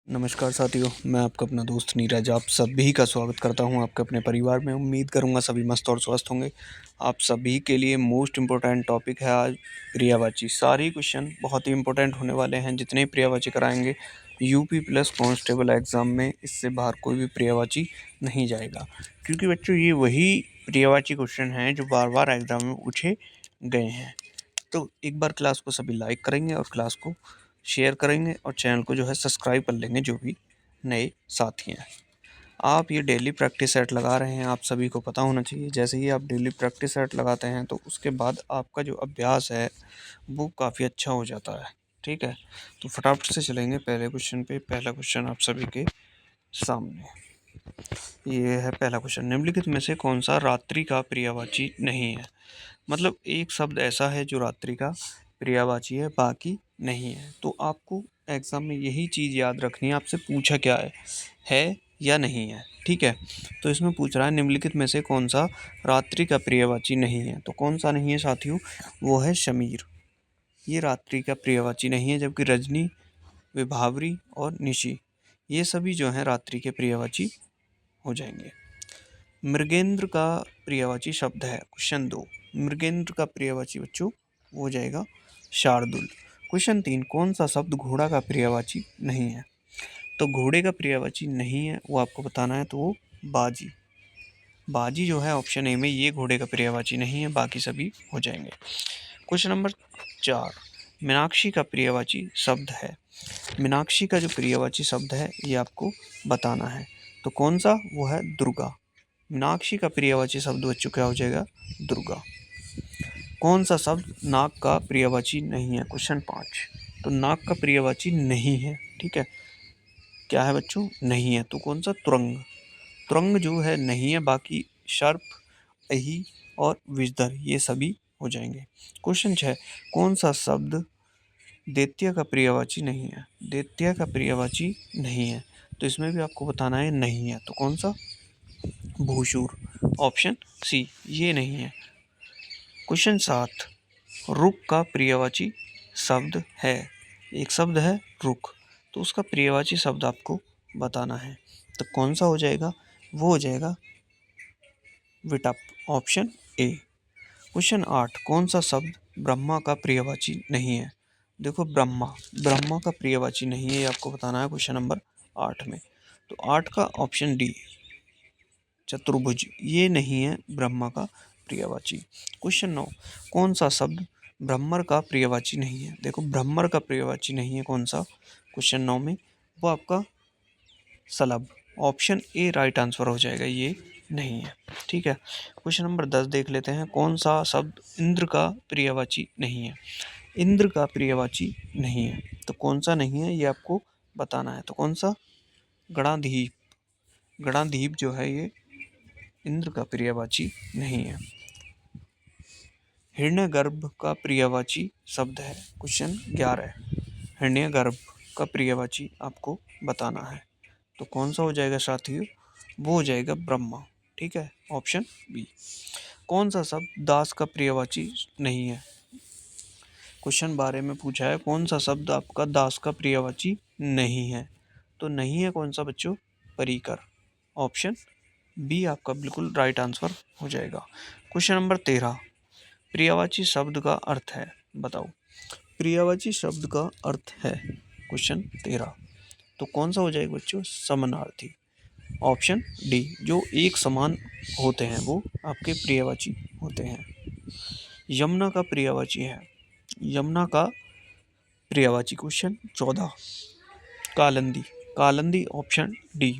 नमस्कार साथियों, मैं आपका अपना दोस्त नीरज आप सभी का स्वागत करता हूं आपके अपने परिवार में। उम्मीद करूंगा सभी मस्त और स्वस्थ होंगे। आप सभी के लिए मोस्ट इम्पोर्टेंट टॉपिक है आज प्रियावाची। सारे क्वेश्चन बहुत ही इम्पोर्टेंट होने वाले हैं। जितने प्रियावाची कराएंगे यूपी प्लस कांस्टेबल एग्ज़ाम में, इससे बाहर कोई भी प्रियावाची नहीं जाएगा, क्योंकि बच्चों ये वही प्रियावाची क्वेश्चन हैं जो बार बार एग्ज़ाम में पूछे गए हैं। तो एक बार क्लास को सभी लाइक करेंगे और क्लास को शेयर करेंगे और चैनल को जो है सब्सक्राइब कर लेंगे जो भी नए साथी हैं। आप ये डेली प्रैक्टिस सेट लगा रहे हैं, आप सभी को पता होना चाहिए। जैसे ही आप डेली प्रैक्टिस सेट लगाते हैं तो उसके बाद आपका जो अभ्यास है वो काफ़ी अच्छा हो जाता है। ठीक है, तो फटाफट से चलेंगे पहले क्वेश्चन पे। पहला क्वेश्चन आप सभी के सामने ये है। पहला क्वेश्चन, निम्नलिखित में से कौन सा रात्रि का पर्यायवाची नहीं है? मतलब एक शब्द ऐसा है जो रात्रि का पर्यायवाची है, बाकी नहीं है। तो आपको एग्जाम में यही चीज़ याद रखनी है। आपसे पूछा क्या है या नहीं है। ठीक है, तो इसमें पूछ रहा है निम्नलिखित में से कौन सा रात्रि का पर्यायवाची नहीं है। तो कौन सा नहीं है साथियों? वो है शमीर। ये रात्रि का पर्यायवाची नहीं है, जबकि रजनी, विभावरी और निशी ये सभी जो हैं रात्रि के पर्यायवाची हो जाएंगे। मृगेंद्र का पर्यायवाची शब्द है। क्वेश्चन 2, मृगेंद्र का पर्यायवाची बच्चों हो जाएगा शार्दुल। क्वेश्चन 3, कौन सा शब्द घोड़ा का पर्यायवाची नहीं है? तो घोड़े का पर्यायवाची नहीं है वो आपको बताना है, तो वो बाजी। बाजी जो है ऑप्शन ए में, ये घोड़े का पर्यायवाची नहीं है, बाकी सभी हो जाएंगे। क्वेश्चन नंबर 4, मीनाक्षी का पर्यायवाची शब्द है। मीनाक्षी का जो पर्यायवाची शब्द है ये आपको बताना है, तो कौन सा? वो है दुर्गा। मीनाक्षी का पर्यायवाची शब्द बच्चों क्या हो जाएगा? दुर्गा। कौन सा शब्द नाक का पर्यायवाची नहीं है? क्वेश्चन 5, तो नाक का पर्यायवाची नहीं है। ठीक है, क्या है बच्चों? नहीं है, तो कौन सा? तुरंग। तुरंग जो है नहीं है, बाकी सर्प, अही और विजदर ये सभी हो जाएंगे। क्वेश्चन 6, कौन सा शब्द दैत्य का पर्यायवाची नहीं है? दैत्य का पर्यायवाची नहीं है, तो इसमें भी आपको बताना है नहीं है, तो कौन सा? भूसूर। ऑप्शन सी ये नहीं है। क्वेश्चन 7, रुक का पर्यायवाची शब्द है। एक शब्द है रुक, तो उसका पर्यायवाची शब्द आपको बताना है, तो कौन सा हो जाएगा? वो हो जाएगा विटप। Option A. क्वेश्चन 8, कौन सा शब्द ब्रह्मा का पर्यायवाची नहीं है? देखो ब्रह्मा, ब्रह्मा का पर्यायवाची नहीं है, ये आपको बताना है क्वेश्चन नंबर 8 में। तो 8 का ऑप्शन डी चतुर्भुज, ये नहीं है ब्रह्मा का पर्यायवाची। क्वेश्चन 9, कौन सा शब्द भ्रमर का पर्यायवाची नहीं है? देखो भ्रमर का पर्यायवाची नहीं है कौन सा क्वेश्चन 9 में? वो आपका Salabh. Option A right answer हो जाएगा, ये नहीं है। ठीक है, क्वेश्चन नंबर 10 देख लेते हैं। कौन सा शब्द इंद्र का पर्यायवाची नहीं है? इंद्र का पर्यायवाची नहीं है, तो कौन सा नहीं है ये आपको बताना है, तो कौन सा? गणाधीप। गणाधीप जो है ये इंद्र का पर्यायवाची नहीं है। हिरण्यगर्भ का पर्यायवाची शब्द है। क्वेश्चन 11, हिरण्यगर्भ का पर्यायवाची आपको बताना है, तो कौन सा हो जाएगा साथियों? वो हो जाएगा ब्रह्मा। ठीक है, ऑप्शन बी। कौन सा शब्द दास का पर्यायवाची नहीं है? क्वेश्चन 12 में पूछा है कौन सा शब्द आपका दास का पर्यायवाची नहीं है, तो नहीं है कौन सा बच्चों? परिकर। ऑप्शन बी आपका बिल्कुल राइट आंसर हो जाएगा। क्वेश्चन नंबर 13, पर्यायवाची शब्द का अर्थ है, बताओ। पर्यायवाची शब्द का अर्थ है क्वेश्चन 13, तो कौन सा हो जाएगा बच्चों? समानार्थी। ऑप्शन डी, जो एक समान होते हैं वो आपके पर्यायवाची होते हैं। यमुना का पर्यायवाची है। यमुना का पर्यायवाची question 14, Kalindi. Kalindi option D.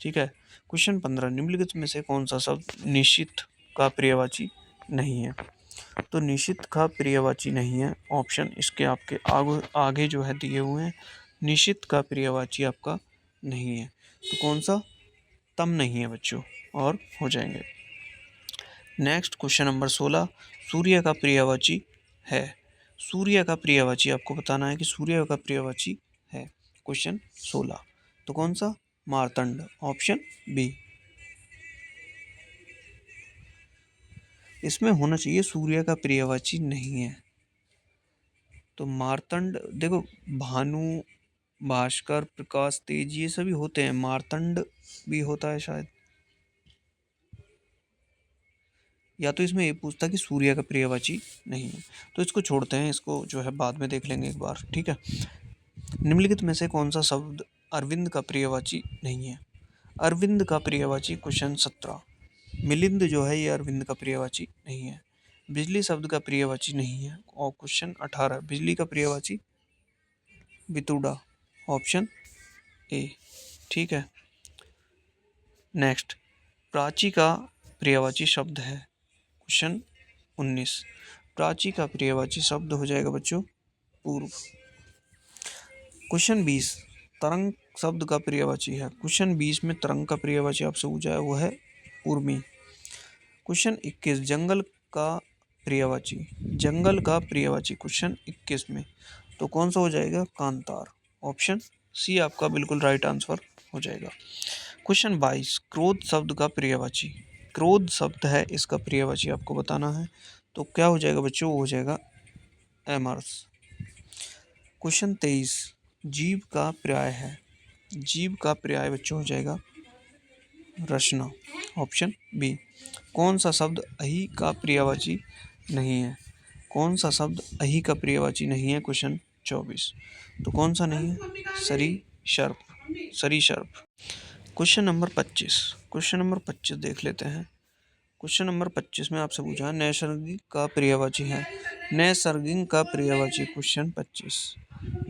ठीक है, क्वेश्चन 15, निम्नलिखित में से कौन सा शब्द निश्चित का पर्यायवाची नहीं है? तो निश्चित का पर्यायवाची नहीं है, ऑप्शन इसके आपके आगे आगे जो है दिए हुए हैं। निश्चित का पर्यायवाची आपका नहीं है, तो कौन सा? तम नहीं है बच्चों, और हो जाएंगे। नेक्स्ट क्वेश्चन नंबर 16, सूर्य का पर्यायवाची है। सूर्य का पर्यायवाची आपको बताना है कि सूर्य का पर्यायवाची है। क्वेश्चन 16, तो कौन सा? मार्तंड। Option B. इसमें होना चाहिए सूर्य का पर्यायवाची नहीं है, तो मार्तंड। देखो भानु भास्कर, प्रकाश, तेज, ये सभी होते हैं। मार्तंड भी होता है शायद। या तो इसमें ये पूछता कि सूर्य का पर्यायवाची नहीं है, तो इसको छोड़ते हैं, इसको जो है बाद में देख लेंगे एक बार, ठीक है। निम्नलिखित में से कौन सा शब्द अरविंद का पर्यायवाची नहीं है? अरविंद का पर्यायवाची क्वेश्चन 17। मिलिंद जो है ये अरविंद का पर्यायवाची नहीं है। बिजली शब्द का पर्यायवाची नहीं है। और क्वेश्चन 18, बिजली का पर्यायवाची वितुड़ा, ऑप्शन ए, ठीक है। नेक्स्ट, प्राची का पर्यायवाची शब्द है। क्वेश्चन 19, प्राची का पर्यायवाची शब्द हो जाएगा बच्चों पूर्व। क्वेश्चन 20, तरंग शब्द का पर्यायवाची है। क्वेश्चन 20 में तरंग का पर्यायवाची आपसे पूछा है, वो है उर्मी। क्वेश्चन 21, जंगल का पर्यायवाची, जंगल का पर्यायवाची क्वेश्चन 21 में, तो कौन सा हो जाएगा? कांतार, ऑप्शन सी आपका बिल्कुल राइट आंसर हो जाएगा। क्वेश्चन 22, क्रोध शब्द का पर्यायवाची, क्रोध शब्द है इसका पर्यायवाची आपको बताना है, तो क्या हो जाएगा बच्चों? वो हो जाएगा एमर्स। क्वेश्चन 23, जीव का पर्याय है, जीव का पर्याय बच्चों हो जाएगा रचना, ऑप्शन बी। कौन सा शब्द अहि का पर्यायवाची नहीं है? कौन सा शब्द अहि का पर्यायवाची नहीं है? क्वेश्चन 24, तो कौन सा नहीं है? सरी सर्प, सरी सर्प। क्वेश्चन नंबर 25, क्वेश्चन नंबर 25 देख लेते हैं। क्वेश्चन नंबर 25 में आपसे पूछा है नैसर्गिक का पर्यायवाची है, नैसर्गिक का पर्यायवाची क्वेश्चन 25,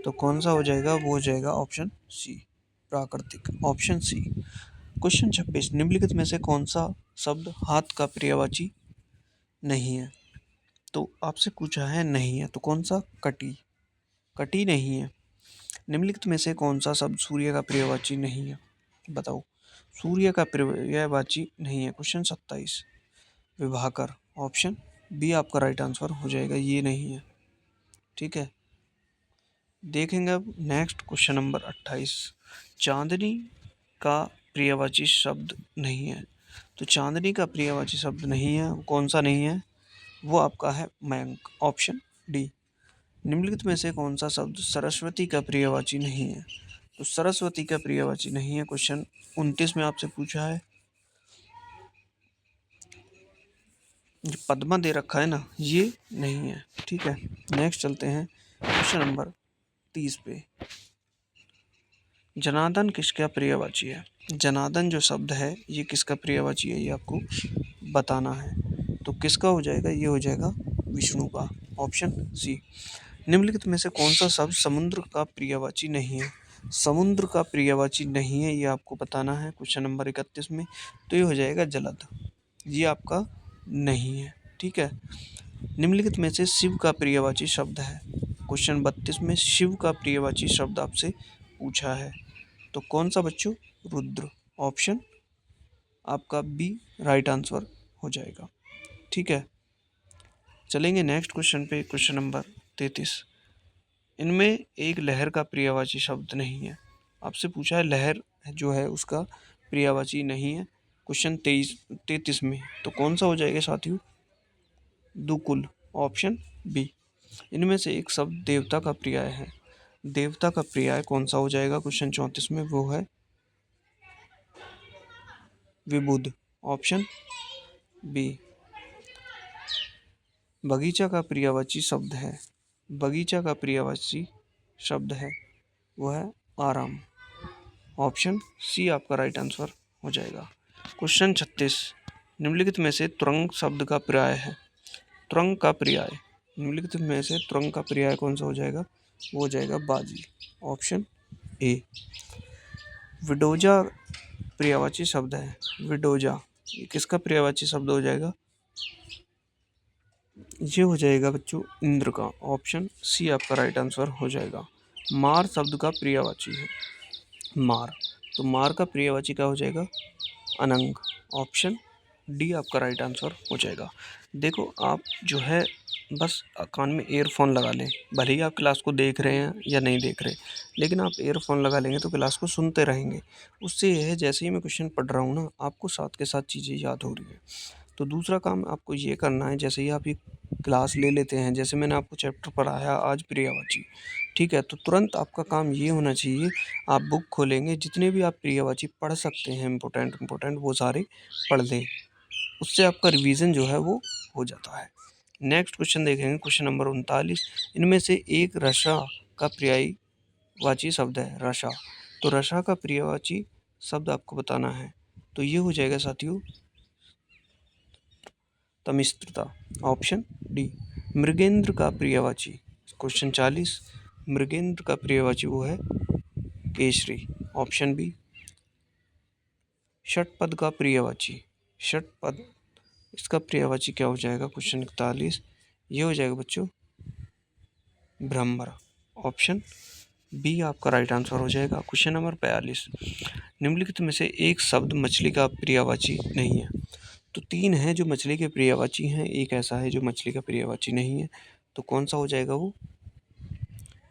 तो कौन सा हो जाएगा? वो हो जाएगा ऑप्शन सी, प्राकृतिक, ऑप्शन सी। क्वेश्चन 26, निम्नलिखित में से कौन सा शब्द हाथ का पर्यायवाची नहीं है? तो आपसे पूछा है नहीं है, तो कौन सा? कटी, कटी नहीं है। निम्नलिखित में से कौन सा शब्द सूर्य का पर्यायवाची नहीं है? बताओ, सूर्य का पर्यायवाची नहीं है। क्वेश्चन 27, विभाकर, ऑप्शन बी आपका राइट आंसर हो जाएगा, ये नहीं है, ठीक है। देखेंगे अब नेक्स्ट क्वेश्चन नंबर 28, चांदनी का पर्यायवाची शब्द नहीं है, तो चांदनी का पर्यायवाची शब्द नहीं है, कौन सा नहीं है? वो आपका है मयंक, ऑप्शन डी। निम्नलिखित में से कौन सा शब्द सरस्वती का पर्यायवाची नहीं है? तो सरस्वती का पर्यायवाची नहीं है। क्वेश्चन 29 में आपसे पूछा है, जो पद्मा दे रखा है ना, ये नहीं है, ठीक है। नेक्स्ट चलते हैं क्वेश्चन नंबर 30 पे। जनार्दन किसका पर्यायवाची है? जनार्दन जो शब्द है ये किसका पर्यायवाची है, ये आपको बताना है, तो किसका हो जाएगा? ये हो जाएगा विष्णु का, ऑप्शन सी। निम्नलिखित में से कौन सा शब्द समुद्र का पर्यायवाची नहीं है? समुद्र का पर्यायवाची नहीं है, ये आपको बताना है क्वेश्चन नंबर 31 में, तो ये हो जाएगा जलद, ये आपका नहीं है, ठीक है। निम्नलिखित में से शिव का पर्यायवाची शब्द है। क्वेश्चन 32 में शिव का पर्यायवाची शब्द आपसे पूछा है, तो कौन सा बच्चों? रुद्र, ऑप्शन आपका बी राइट आंसर हो जाएगा, ठीक है। चलेंगे नेक्स्ट क्वेश्चन पे, क्वेश्चन नंबर 33, इनमें एक लहर का पर्यायवाची शब्द नहीं है। आपसे पूछा है लहर जो है उसका पर्यायवाची नहीं है क्वेश्चन 33 में, तो कौन सा हो जाएगा साथियों? दुकुल, ऑप्शन बी। इनमें से एक शब्द देवता का पर्याय है, देवता का पर्याय कौन सा हो जाएगा? क्वेश्चन 34 में वो है विबुध, ऑप्शन बी। बगीचा का पर्यायवाची शब्द है, बगीचा का पर्यायवाची शब्द है वो है आराम, ऑप्शन सी आपका राइट आंसर हो जाएगा। क्वेश्चन 36, निम्नलिखित में से तुरंग शब्द का पर्याय है, तुरंग का पर्याय, निम्नलिखित में से तुरंग का पर्याय कौन सा हो जाएगा? वो हो जाएगा बाजी, ऑप्शन ए। विडोजा पर्यायवाची शब्द है, विडोजा, ये किसका पर्यायवाची शब्द हो जाएगा? ये हो जाएगा बच्चों इंद्र का, ऑप्शन सी आपका राइट आंसर हो जाएगा। मार शब्द का पर्यायवाची है, मार, तो मार का पर्यायवाची क्या हो जाएगा? अनंग, ऑप्शन डी आपका राइट आंसर हो जाएगा। देखो आप जो है बस कान में ईयरफोन लगा लें, भले ही आप क्लास को देख रहे हैं या नहीं देख रहे, लेकिन आप ईयरफोन लगा लेंगे तो क्लास को सुनते रहेंगे। उससे यह है जैसे ही मैं क्वेश्चन पढ़ रहा हूँ ना, आपको साथ के साथ चीज़ें याद हो रही है। तो दूसरा काम आपको ये करना है, जैसे ही आप ये क्लास ले लेते हैं, जैसे मैंने आपको चैप्टर पढ़ाया आज पर्यायवाची, ठीक है, तो तुरंत आपका काम ये होना चाहिए, आप बुक खोलेंगे, जितने भी आप क्रियावाची पढ़ सकते हैं इम्पोर्टेंट वो सारे पढ़ लें। उससे आपका रिवीजन जो है वो हो जाता है। नेक्स्ट क्वेश्चन देखेंगे, क्वेश्चन नंबर 39। इनमें से एक रसा का पर्यायवाची शब्द है, रसा। तो रसा का पर्यायवाची शब्द आपको बताना है। तो ये हो जाएगा साथियों तमिश्रता, ऑप्शन डी। मृगेंद्र का पर्यायवाची, क्वेश्चन 40, मृगेंद्र का पर्यायवाची वो है केसरी, ऑप्शन बी। षटपद का पर्यायवाची, षटपद इसका पर्यायवाची क्या हो जाएगा, क्वेश्चन 41, ये हो जाएगा बच्चों भ्रमर, ऑप्शन बी आपका राइट आंसर हो जाएगा। Question number 42। निम्नलिखित में से एक शब्द मछली का पर्यायवाची नहीं है। तो 3 हैं जो मछली के पर्यायवाची हैं, एक ऐसा है जो मछली का पर्यायवाची नहीं है। तो कौन सा हो जाएगा वो,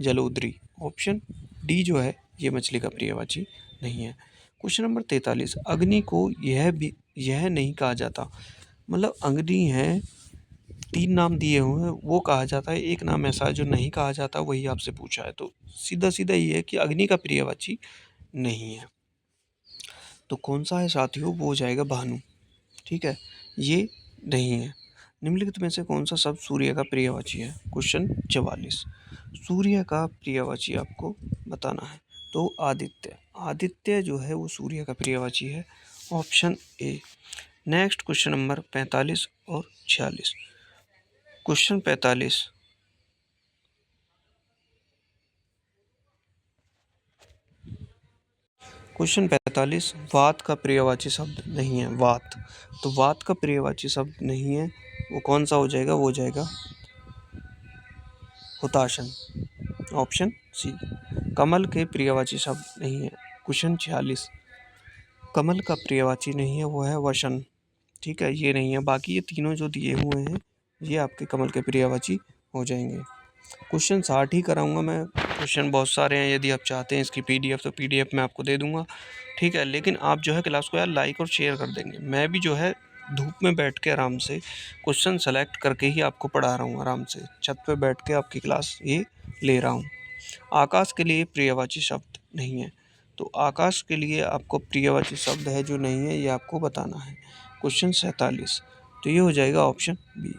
जलोदरी, ऑप्शन डी जो है ये मछली का पर्यायवाची नहीं है। Question number 43। अग्नि को यह नहीं कहा जाता, मतलब अग्नि है, 3 नाम दिए हुए हैं, वो कहा जाता है, एक नाम ऐसा है जो नहीं कहा जाता, वही आपसे पूछा है। तो सीधा सीधा ये है कि अग्नि का पर्यायवाची नहीं है। तो कौन सा है साथियों, वो हो जाएगा भानु, ठीक है, ये नहीं है। निम्नलिखित में से कौन सा शब्द सूर्य का पर्यायवाची है, क्वेश्चन 44। सूर्य का पर्यायवाची आपको बताना है। तो आदित्य, आदित्य जो है वो सूर्य का पर्यायवाची है, option A. Next question number 45 और 46। क्वेश्चन 45। क्वेश्चन 45, वात का पर्यायवाची शब्द नहीं है, वात। तो वात का पर्यायवाची शब्द नहीं है, वो कौन सा हो जाएगा, वो हो जाएगा हुताशन, ऑप्शन सी। कमल के पर्यायवाची शब्द नहीं है, क्वेश्चन 46, कमल का पर्यायवाची नहीं है, वो है वसन, ठीक है, ये नहीं है। बाकी ये तीनों जो दिए हुए हैं ये आपके कमल के पर्यायवाची हो जाएंगे। क्वेश्चन 60 ही कराऊंगा मैं, क्वेश्चन बहुत सारे हैं, यदि आप चाहते हैं इसकी पीडीएफ तो पीडीएफ मैं आपको दे दूंगा, ठीक है। लेकिन आप जो है क्लास को यार लाइक और शेयर कर देंगे। मैं भी जो है धूप में बैठ के आराम से क्वेश्चन सेलेक्ट करके ही आपको पढ़ा रहा हूँ, आराम से छत पे बैठ के आपकी क्लास ये ले रहा हूँ। आकाश के लिए पर्यायवाची शब्द नहीं है, तो आकाश के लिए आपको पर्यायवाची शब्द है जो नहीं है, ये आपको बताना है। क्वेश्चन 47, तो ये हो जाएगा option B,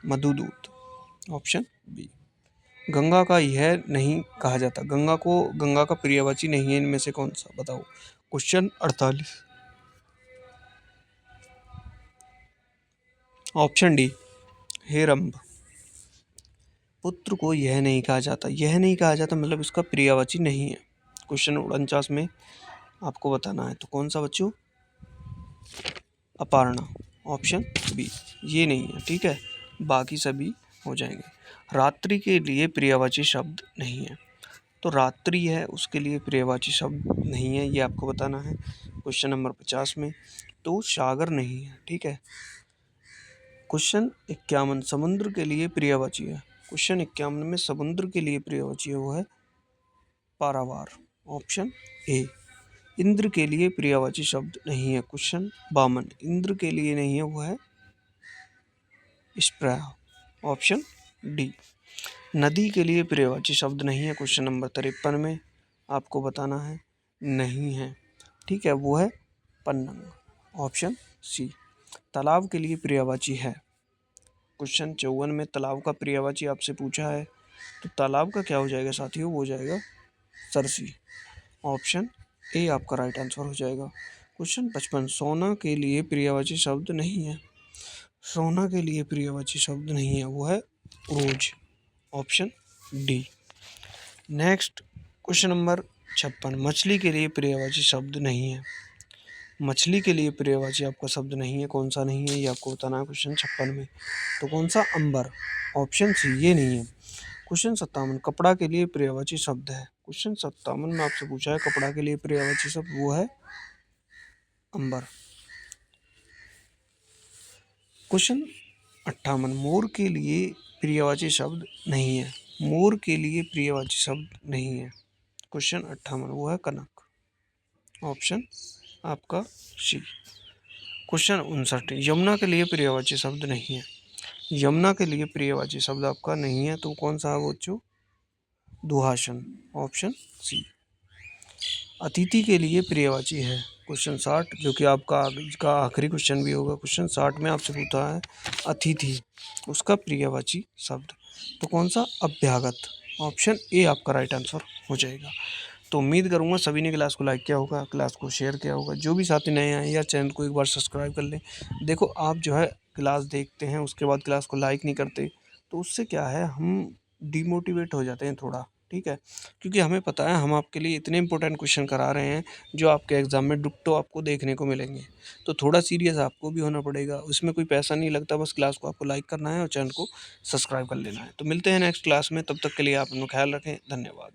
Madhudoot, option B. Ganga का यह नहीं कहा जाता, गंगा का पर्यायवाची नहीं है, इनमें से कौन सा बताओ, क्वेश्चन 48, ऑप्शन डी, हेरंब। पुत्र को यह नहीं कहा जाता, यह नहीं कहा जाता मतलब इसका पर्यायवाची नहीं है। क्वेश्चन 49 में आपको बताना है, तो कौन सा बच्चों, अपारणा, ऑप्शन बी, ये नहीं है, ठीक है, बाकी सभी हो जाएंगे। रात्रि के लिए पर्यायवाची शब्द नहीं है, तो रात्रि है उसके लिए पर्यायवाची शब्द नहीं है, ये आपको बताना है। क्वेश्चन नंबर 50 में तो सागर नहीं है, ठीक है। क्वेश्चन 51, समुद्र के लिए पर्यायवाची है, क्वेश्चन 51 में समुद्र के लिए पर्यायवाची है वो है पारावार, ऑप्शन ए। इंद्र के लिए पर्यायवाची शब्द नहीं है, क्वेश्चन 52, इंद्र के लिए नहीं है, वो है स्प्रह, ऑप्शन डी। नदी के लिए पर्यायवाची शब्द नहीं है, क्वेश्चन नंबर 53 में आपको बताना है, नहीं है, ठीक है, वो है पन्नग, ऑप्शन सी। तालाब के लिए पर्यायवाची है, क्वेश्चन 54 में तालाब का पर्यायवाची आपसे पूछा है, तो तालाब का क्या हो जाएगा साथियों, वो हो जाएगा सरसी, ऑप्शन ए आपका राइट आंसर हो जाएगा। क्वेश्चन 55, सोना के लिए पर्यायवाची शब्द नहीं है, सोना के लिए पर्यायवाची शब्द नहीं है, वो है rose, option D. Next question number 56, मछली के लिए पर्यायवाची शब्द नहीं है, मछली के लिए पर्यायवाची आपका शब्द नहीं है, कौन सा नहीं है ये आपको बताना है क्वेश्चन 56 में, तो कौन सा, अंबर, ऑप्शन सी, ये नहीं है। क्वेश्चन 57, कपड़ा के लिए पर्यायवाची शब्द है, क्वेश्चन 57 में आपसे पूछा है कपड़ा के लिए पर्यायवाची शब्द, वो है अंबर। क्वेश्चन 58, मोर के लिए पर्यायवाची शब्द नहीं है, मोर के लिए पर्यायवाची शब्द नहीं है, क्वेश्चन 58 वो है कनक, ऑप्शन आपका सी। क्वेश्चन 59, यमुना के लिए पर्यायवाची शब्द नहीं है, यमुना के लिए पर्यायवाची शब्द आपका नहीं है, तो कौन सा है बच्चों, दुहासन। Option C. अतिथि के लिए पर्यायवाची है। क्वेश्चन 60 जो कि आपका आज का आखिरी क्वेश्चन भी होगा। क्वेश्चन 60 में आपसे पूछा है अतिथि, उसका पर्यायवाची शब्द तो कौन सा? अभ्यागत। ऑप्शन ए आपका राइट आंसर हो जाएगा। तो उम्मीद करूंगा सभी ने क्लास को लाइक किया होगा, क्लास को शेयर किया होगा। जो भी साथी नए आए या चैनल को एक बार सब्सक्राइब कर लें। देखो आप जो है क्लास देखते हैं उसके बाद क्लास को लाइक नहीं करते, तो उससे क्या है हम डिमोटिवेट हो जाते हैं थोड़ा, ठीक है। क्योंकि हमें पता है हम आपके लिए इतने इंपॉर्टेंट क्वेश्चन करा रहे हैं जो आपके एग्जाम में डिट्टो आपको देखने को मिलेंगे। तो थोड़ा सीरियस आपको भी होना पड़ेगा। उसमें कोई पैसा नहीं लगता, बस क्लास को आपको लाइक करना है और चैनल को सब्सक्राइब कर लेना है। तो मिलते हैं नेक्स्ट क्लास में, तब तक के लिए आप अपना ख्याल रखें। धन्यवाद।